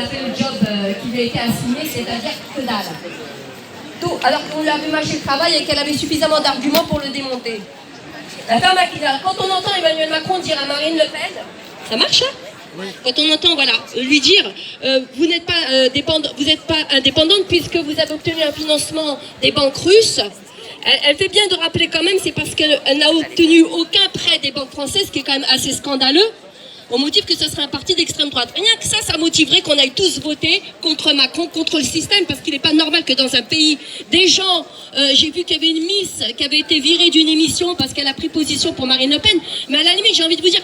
a fait le job qui lui a été assigné, c'est-à-dire que dalle. Tout, alors qu'on lui avait mâché le travail et qu'elle avait suffisamment d'arguments pour le démonter. La femme a quitté. Quand on entend Emmanuel Macron dire à Marine Le Pen, ça marche hein? Oui. Quand on entend voilà, lui dire vous n'êtes pas, indépendante puisque vous avez obtenu un financement des banques russes, elle fait bien de rappeler quand même, c'est parce qu'elle n'a obtenu aucun prêt des banques françaises, ce qui est quand même assez scandaleux, au motif que ce serait un parti d'extrême droite. Rien que ça motiverait qu'on aille tous voter contre Macron, contre le système, parce qu'il n'est pas normal que dans un pays, des gens, j'ai vu qu'il y avait une Miss qui avait été virée d'une émission parce qu'elle a pris position pour Marine Le Pen, mais à la limite, j'ai envie de vous dire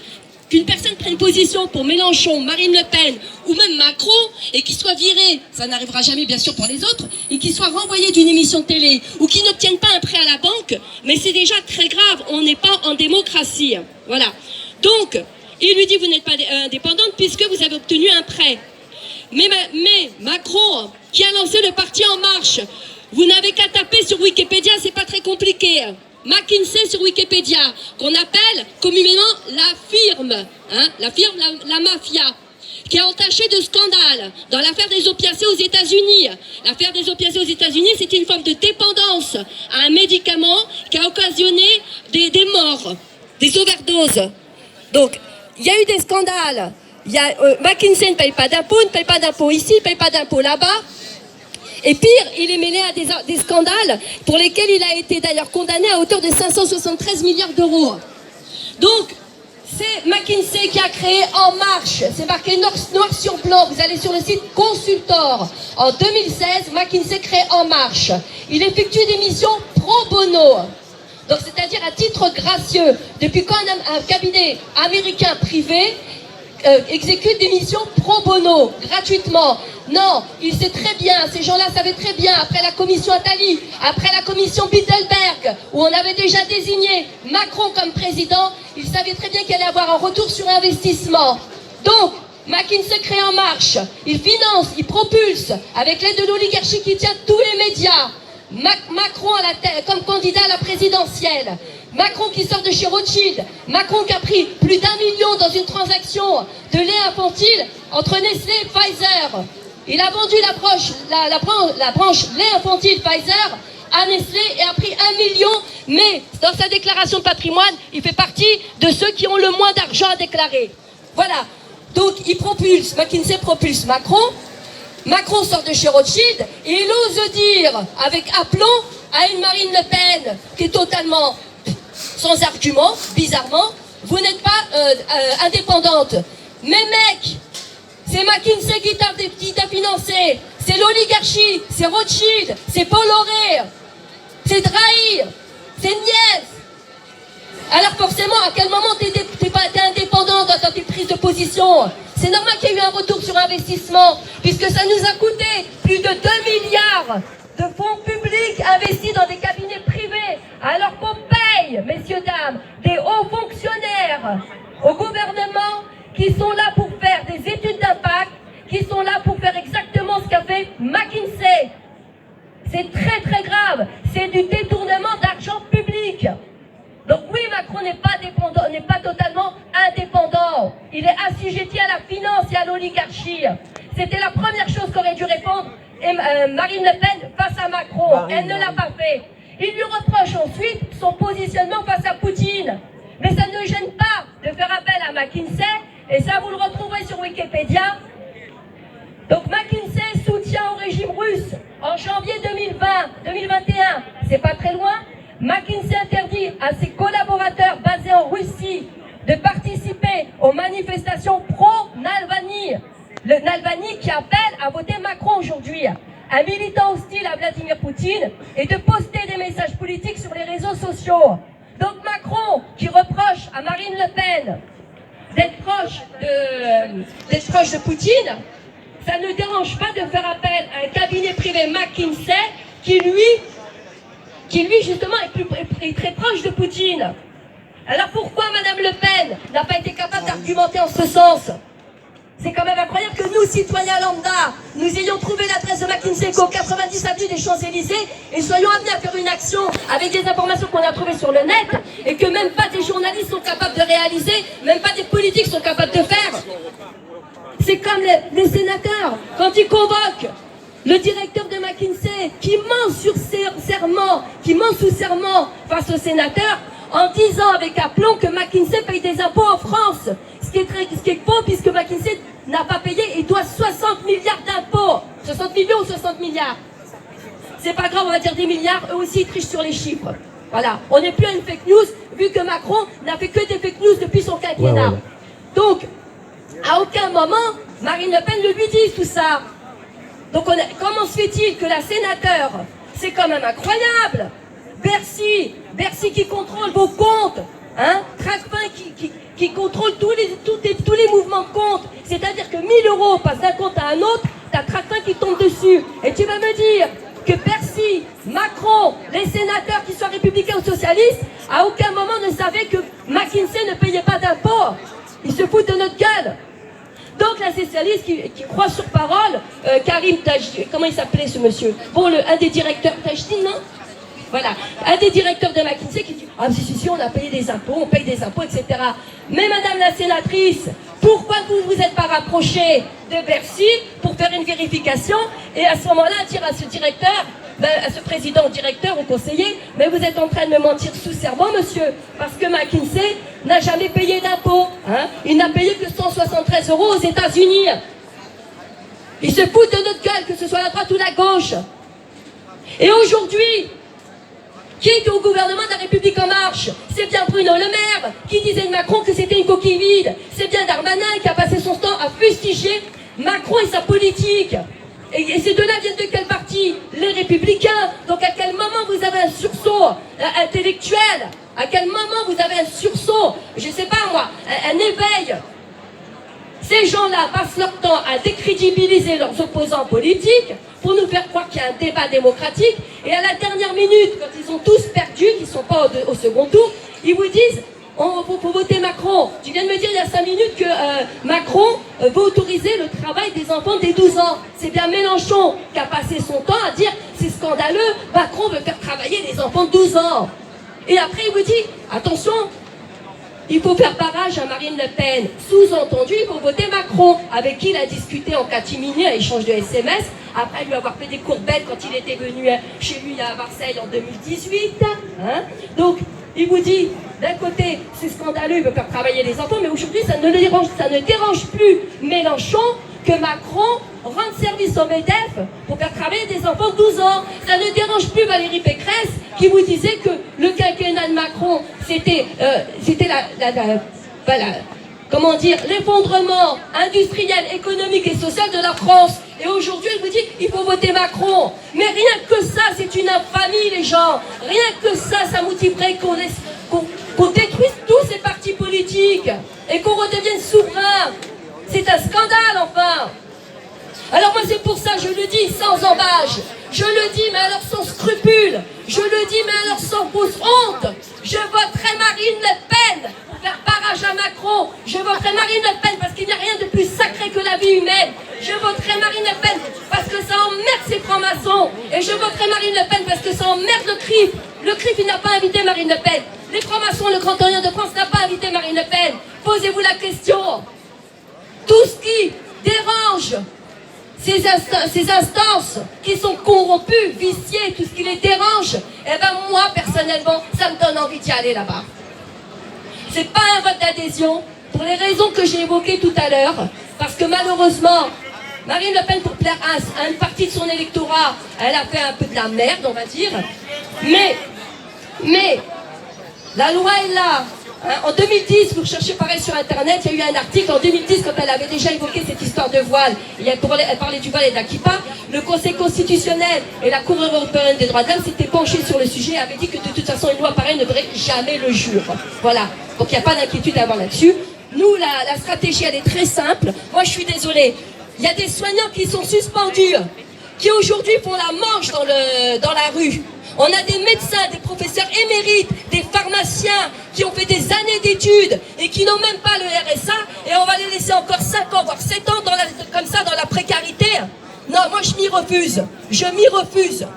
qu'une personne prenne position pour Mélenchon, Marine Le Pen ou même Macron et qu'il soit viré, ça n'arrivera jamais bien sûr pour les autres, et qu'il soit renvoyé d'une émission de télé ou qu'il n'obtienne pas un prêt à la banque, mais c'est déjà très grave, on n'est pas en démocratie. Voilà. Donc, il lui dit vous n'êtes pas indépendante puisque vous avez obtenu un prêt. Mais Macron, qui a lancé le parti En Marche, vous n'avez qu'à taper sur Wikipédia, c'est pas très compliqué. McKinsey sur Wikipédia, qu'on appelle communément la firme, la mafia, qui a entaché de scandales dans l'affaire des opiacés aux États-Unis. L'affaire des opiacés aux États-Unis, c'est une forme de dépendance à un médicament qui a occasionné des morts, des overdoses. Donc, il y a eu des scandales. McKinsey ne paye pas d'impôts ici, ne paye pas d'impôts là-bas. Et pire, il est mêlé à des scandales pour lesquels il a été d'ailleurs condamné à hauteur de 573 milliards d'euros. Donc, c'est McKinsey qui a créé En Marche. C'est marqué noir sur blanc. Vous allez sur le site Consultor. En 2016, McKinsey crée En Marche. Il effectue des missions pro bono. Donc, c'est-à-dire à titre gracieux. Depuis quand un cabinet américain privé exécute des missions pro bono, gratuitement? Non, il sait très bien, ces gens-là savaient très bien, après la commission Attali, après la commission Bilderberg, où on avait déjà désigné Macron comme président, ils savaient très bien qu'il allait avoir un retour sur investissement. Donc, McKinsey crée En Marche, il finance, il propulse, avec l'aide de l'oligarchie qui tient tous les médias, Macron à la tête, comme candidat à la présidentielle. Macron qui sort de chez Rothschild, Macron qui a pris plus d'1 million dans une transaction de lait infantile entre Nestlé et Pfizer. Il a vendu la branche lait infantile Pfizer à Nestlé et a pris 1 million, mais dans sa déclaration de patrimoine, il fait partie de ceux qui ont le moins d'argent à déclarer. Voilà. Donc il propulse, McKinsey propulse Macron. Macron sort de chez Rothschild et il ose dire avec aplomb à une Marine Le Pen qui est totalement sans argument, bizarrement, vous n'êtes pas indépendante. Mais mec, c'est McKinsey qui t'a financé, c'est l'oligarchie, c'est Rothschild, c'est Bolloré, c'est Drahi, c'est Niès. Alors forcément, à quel moment t'es indépendante dans tes prises de position? C'est normal qu'il y ait eu un retour sur investissement, puisque ça nous a coûté plus de 2 milliards de fonds publics investis dans des cabinets privés, alors qu'on paye, messieurs, dames, des hauts fonctionnaires au gouvernement qui sont là pour faire des études d'impact, qui sont là pour faire exactement ce qu'a fait McKinsey. C'est très très grave, c'est du détournement d'argent public. Donc oui, Macron n'est pas totalement indépendant. Il est assujetti à la finance et à l'oligarchie. C'était la première chose qu'aurait dû répondre Marine Le Pen face à Macron. Elle ne l'a pas fait. Il lui reproche ensuite son positionnement face à Poutine. Mais ça ne gêne pas de faire appel à McKinsey, et ça vous le retrouverez sur Wikipédia. Donc McKinsey soutient au régime russe en janvier 2021, c'est pas très loin. McKinsey interdit à ses collaborateurs basés en Russie de participer aux manifestations pro-Navalny. Le Navalny qui appelle à voter Macron aujourd'hui. Un militant hostile à Vladimir Poutine et de poster des messages politiques sur les réseaux sociaux. Donc Macron qui reproche à Marine Le Pen d'être proche de Poutine, ça ne dérange pas de faire appel à un cabinet privé McKinsey qui lui justement est très proche de Poutine. Alors pourquoi Madame Le Pen n'a pas été capable d'argumenter en ce sens? C'est quand même incroyable que nous, citoyens lambda, nous ayons trouvé l'adresse de McKinsey qu'au 90 avenue des Champs-Élysées et soyons amenés à faire une action avec des informations qu'on a trouvées sur le net et que même pas des journalistes sont capables de réaliser, même pas des politiques sont capables de faire. C'est comme les sénateurs, quand ils convoquent le directeur de McKinsey, qui ment sur serment, qui ment sous serment face aux sénateurs, en disant avec aplomb que McKinsey paye des impôts en France. Ce qui est faux, puisque McKinsey n'a pas payé et doit 60 milliards d'impôts. 60 millions ou 60 milliards? C'est pas grave, on va dire des milliards, eux aussi ils trichent sur les chiffres. Voilà, on n'est plus à une fake news, vu que Macron n'a fait que des fake news depuis son quinquennat. Ouais. Donc, à aucun moment, Marine Le Pen ne lui dit tout ça. Donc, comment se fait-il que la sénateur, c'est quand même incroyable, Bercy qui contrôle vos comptes, hein, Tracfin qui contrôle tous les mouvements de compte, c'est-à-dire que 1 000 euros passent d'un compte à un autre, t'as Tracfin qui tombe dessus. Et tu vas me dire que Bercy, Macron, les sénateurs, qu'ils soient républicains ou socialistes, à aucun moment ne savaient que McKinsey ne payait pas d'impôts. Ils se foutent de notre gueule. Donc la socialiste qui croit sur parole, Karim Tajdine, comment il s'appelait ce monsieur? Bon, un des directeurs, Tajdine, non? Voilà, un des directeurs de McKinsey qui dit « Ah si, on a payé des impôts, on paye des impôts, etc. » Mais madame la sénatrice, pourquoi vous ne vous êtes pas rapproché de Bercy pour faire une vérification et à ce moment-là dire à ce directeur, à ce président, directeur ou conseiller, mais vous êtes en train de me mentir sous serment, monsieur, parce que McKinsey n'a jamais payé d'impôts. Hein? Il n'a payé que 173 € aux États-Unis. Ils se foutent de notre gueule, que ce soit la droite ou la gauche. Et aujourd'hui, qui est au gouvernement de la République En Marche? C'est bien Bruno Le Maire qui disait de Macron que c'était une coquille vide. C'est bien Darmanin qui a passé son temps à fustiger Macron et sa politique. Et ces deux-là viennent de quel parti? Les Républicains. Donc à quel moment vous avez un sursaut intellectuel? À quel moment vous avez un sursaut, je sais pas moi, un éveil? Ces gens-là passent leur temps à décrédibiliser leurs opposants politiques pour nous faire croire qu'il y a un débat démocratique. Et à la dernière minute, quand ils ont tous perdu, qu'ils ne sont pas au second tour, ils vous disent « On faut voter Macron ». Tu viens de me dire il y a 5 minutes que Macron veut autoriser le travail des enfants dès 12 ans. C'est bien Mélenchon qui a passé son temps à dire « C'est scandaleux, Macron veut faire travailler les enfants de 12 ans ». Et après il vous dit « Attention ». Il faut faire barrage à Marine Le Pen. Sous-entendu, il faut voter Macron, avec qui il a discuté en catimini, à échange de SMS, après lui avoir fait des courbettes quand il était venu chez lui à Marseille en 2018. Hein? Donc, il vous dit, d'un côté, c'est scandaleux, il veut faire travailler les enfants, mais aujourd'hui, ça ne dérange plus Mélenchon que Macron rende service au MEDEF pour faire travailler des enfants de 12 ans. Ça ne dérange plus Valérie Pécresse qui vous disait que le quinquennat de Macron, c'était comment dire, l'effondrement industriel, économique et social de la France. Et aujourd'hui, elle vous dit, il faut voter Macron. Mais rien que ça, c'est une infamie, les gens. Rien que ça motiverait qu'on détruise tous ces partis politiques et qu'on redevienne souverain. C'est un scandale, enfin. Alors moi, c'est pour ça, je le dis sans embâche. Je le dis, mais alors sans scrupule. Je le dis, mais alors sans fausse honte. Je voterai Marine Le Pen pour faire barrage à Macron. Je voterai Marine Le Pen parce qu'il n'y a rien de plus sacré que la vie humaine. Je voterai Marine Le Pen parce que ça emmerde ces francs-maçons. Et je voterai Marine Le Pen parce que ça emmerde le CRIF. Le CRIF, il n'a pas invité Marine Le Pen. Les francs-maçons, le Grand Orient de France n'a pas invité Marine Le Pen. Posez-vous la question. Tout ce qui dérange ces instances qui sont corrompues, viciées, tout ce qui les dérange, eh ben moi, personnellement, ça me donne envie d'y aller là-bas. C'est pas un vote d'adhésion, pour les raisons que j'ai évoquées tout à l'heure, parce que malheureusement, Marine Le Pen, pour plaire à une partie de son électorat, elle a fait un peu de la merde, on va dire, mais la loi est là. En 2010, vous recherchez pareil sur internet, il y a eu un article en 2010 quand elle avait déjà évoqué cette histoire de voile. Elle parlait du voile et de la kippa. Le Conseil constitutionnel et la Cour européenne des droits de l'homme s'étaient penchés sur le sujet et avaient dit que de toute façon une loi pareille ne verrait jamais le jour. Voilà, donc il n'y a pas d'inquiétude à avoir là-dessus. Nous, la stratégie, elle est très simple. Moi, je suis désolée. Il y a des soignants qui sont suspendus, qui aujourd'hui font la manche dans la rue. On a des médecins, des professeurs émérites, des pharmaciens qui ont fait des années d'études et qui n'ont même pas le RSA et on va les laisser encore 5 ans, voire 7 ans comme ça dans la précarité. Non, moi je m'y refuse. Je m'y refuse.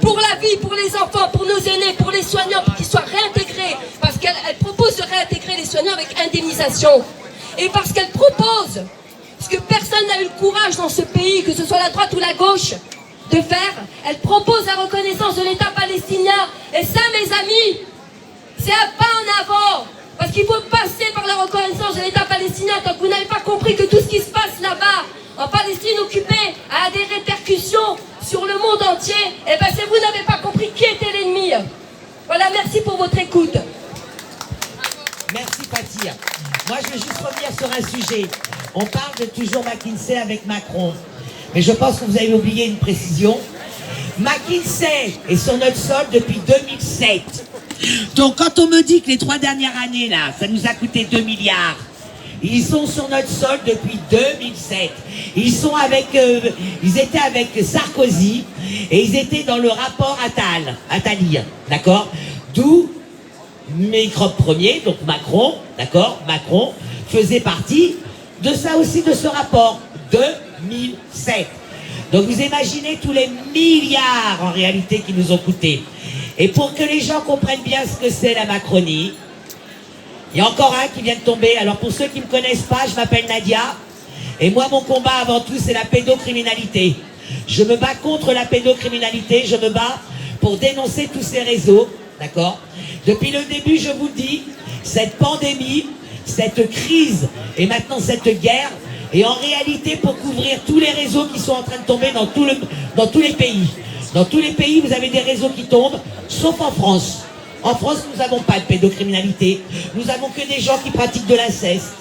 Pour la vie, pour les enfants, pour nos aînés, pour les soignants, pour qu'ils soient réintégrés. Parce qu'elle propose de réintégrer les soignants avec indemnisation. Et parce qu'elle propose ce que personne n'a eu le courage dans ce pays, que ce soit la droite ou la gauche, de faire. Elle propose la reconnaissance de l'État palestinien. Et ça, mes amis, c'est un pas en avant. Parce qu'il faut passer par la reconnaissance de l'État palestinien tant que vous n'avez pas compris que tout ce qui se passe là-bas, en Palestine occupée, a des répercussions sur le monde entier. Et bien, c'est vous n'avez pas compris qui était l'ennemi. Voilà, merci pour votre écoute. Merci Paty. Moi, je veux juste revenir sur un sujet. On parle de toujours McKinsey avec Macron. Mais je pense que vous avez oublié une précision. McKinsey est sur notre sol depuis 2007. Donc quand on me dit que les 3 dernières années, là, ça nous a coûté 2 milliards, ils sont sur notre sol depuis 2007. Ils étaient avec Sarkozy et ils étaient dans le rapport Attali, d'accord? D'où Microbe Premier, donc Macron, d'accord? Macron faisait partie de ça aussi, de ce rapport 2007. Donc vous imaginez tous les milliards en réalité qui nous ont coûté. Et pour que les gens comprennent bien ce que c'est la Macronie, il y a encore un qui vient de tomber. Alors pour ceux qui ne me connaissent pas, je m'appelle Nadia. Et moi, mon combat avant tout, c'est la pédocriminalité. Je me bats contre la pédocriminalité. Je me bats pour dénoncer tous ces réseaux. D'accord? Depuis le début, je vous le dis, cette pandémie, cette crise et maintenant cette guerre, et en réalité pour couvrir tous les réseaux qui sont en train de tomber dans tous les pays. Dans tous les pays, vous avez des réseaux qui tombent, sauf en France. En France, nous n'avons pas de pédocriminalité. Nous n'avons que des gens qui pratiquent de l'inceste.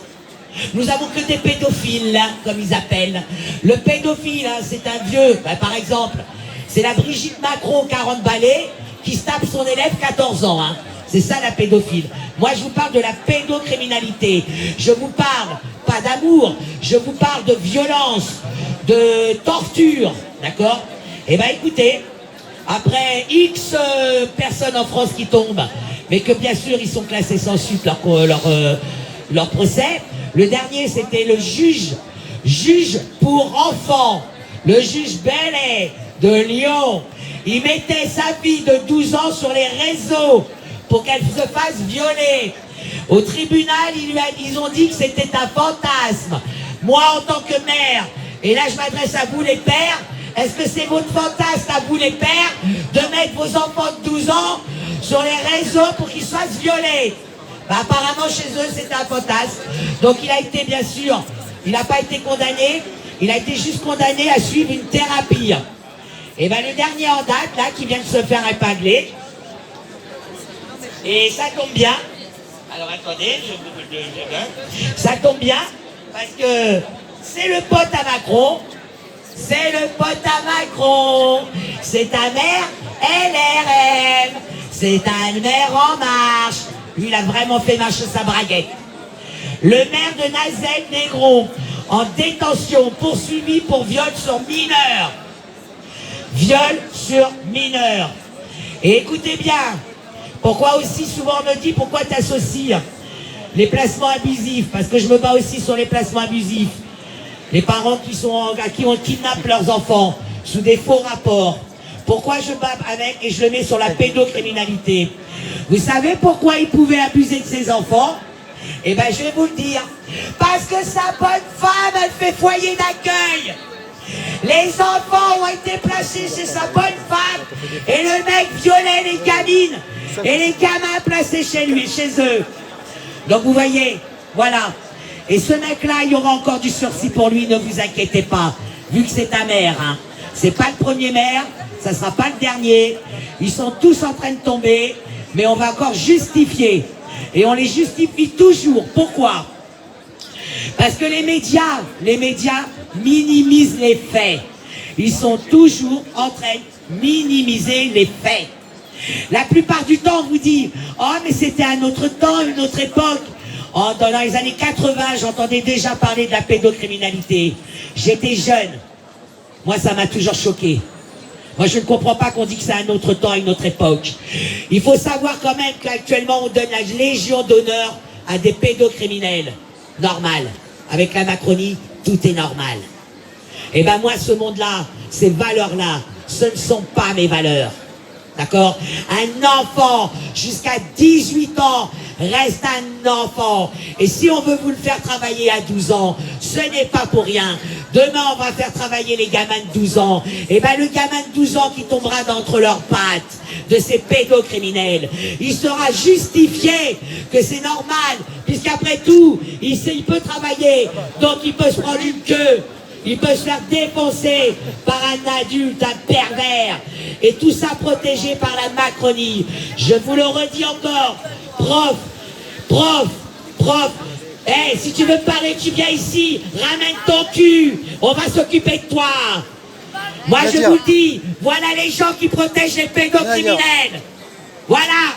Nous n'avons que des pédophiles, là, comme ils appellent. Le pédophile, hein, c'est un vieux, par exemple, c'est la Brigitte Macron, 40 balais, qui se tape son élève 14 ans. Hein. C'est ça la pédophile. Moi, je vous parle de la pédocriminalité. Je vous parle pas d'amour, je vous parle de violence, de torture, d'accord? Eh bien, écoutez, après X personnes en France qui tombent, mais que bien sûr, ils sont classés sans suite leur procès. Le dernier, c'était le juge pour enfants, le juge Bellet de Lyon. Il mettait sa fille de 12 ans sur les réseaux pour qu'elle se fasse violer. Au tribunal, ils ont dit que c'était un fantasme. Moi, en tant que mère, et là je m'adresse à vous les pères, est-ce que c'est votre fantasme à vous les pères de mettre vos enfants de 12 ans sur les réseaux pour qu'ils se fassent violer? Apparemment chez eux c'était un fantasme. Donc il a été, bien sûr, il n'a pas été condamné, il a été juste condamné à suivre une thérapie. Et bien le dernier en date, là, qui vient de se faire épingler, et ça tombe bien. Alors attendez, ça tombe bien, parce que c'est le pote à Macron, c'est le pote à Macron, c'est ta mère LRM, c'est ta mère En Marche. Lui, il a vraiment fait marcher sa braguette. Le maire de Nazette-Négron, en détention, poursuivi pour viol sur mineur. Viol sur mineur. Et écoutez bien, pourquoi aussi souvent on me dit pourquoi tu associes les placements abusifs? Parce que je me bats aussi sur les placements abusifs. Les parents à qui on kidnappe leurs enfants sous des faux rapports. Pourquoi je bats avec et je le mets sur la pédocriminalité? Vous savez pourquoi il pouvait abuser de ses enfants? Eh bien, je vais vous le dire. Parce que sa bonne femme, elle fait foyer d'accueil. Les enfants ont été placés chez sa bonne femme et le mec violait les gamines et les gamins placés chez lui, chez eux. Donc vous voyez, voilà. Et ce mec-là, il y aura encore du sursis pour lui, ne vous inquiétez pas, vu que c'est ta mère. Hein. C'est pas le premier maire, ça sera pas le dernier. Ils sont tous en train de tomber, mais on va encore justifier. Et on les justifie toujours. Pourquoi? Parce que les médias minimisent les faits. Ils sont toujours en train de minimiser les faits. La plupart du temps, on vous dit « Oh, mais c'était un autre temps, une autre époque. » Dans les années 80, j'entendais déjà parler de la pédocriminalité. J'étais jeune. Moi, ça m'a toujours choqué. Moi, je ne comprends pas qu'on dit que c'est un autre temps, une autre époque. Il faut savoir quand même qu'actuellement, on donne la Légion d'honneur à des pédocriminels. Normal. Avec la Macronie, tout est normal. Et ben moi, ce monde-là, ces valeurs-là, ce ne sont pas mes valeurs. D'accord? Un enfant jusqu'à 18 ans reste un enfant. Et si on veut vous le faire travailler à 12 ans, ce n'est pas pour rien. Demain, on va faire travailler les gamins de 12 ans. Et ben le gamin de 12 ans qui tombera d'entre leurs pattes de ces pédocriminels, il sera justifié que c'est normal, puisqu'après tout, il peut travailler, donc il peut se prendre une queue. Il peut se faire défoncer par un adulte, un pervers. Et tout ça protégé par la Macronie. Je vous le redis encore. Prof. Hey, si tu veux parler, tu viens ici. Ramène ton cul. On va s'occuper de toi. Moi, je vous le dis. Voilà les gens qui protègent les pédocriminels. Voilà.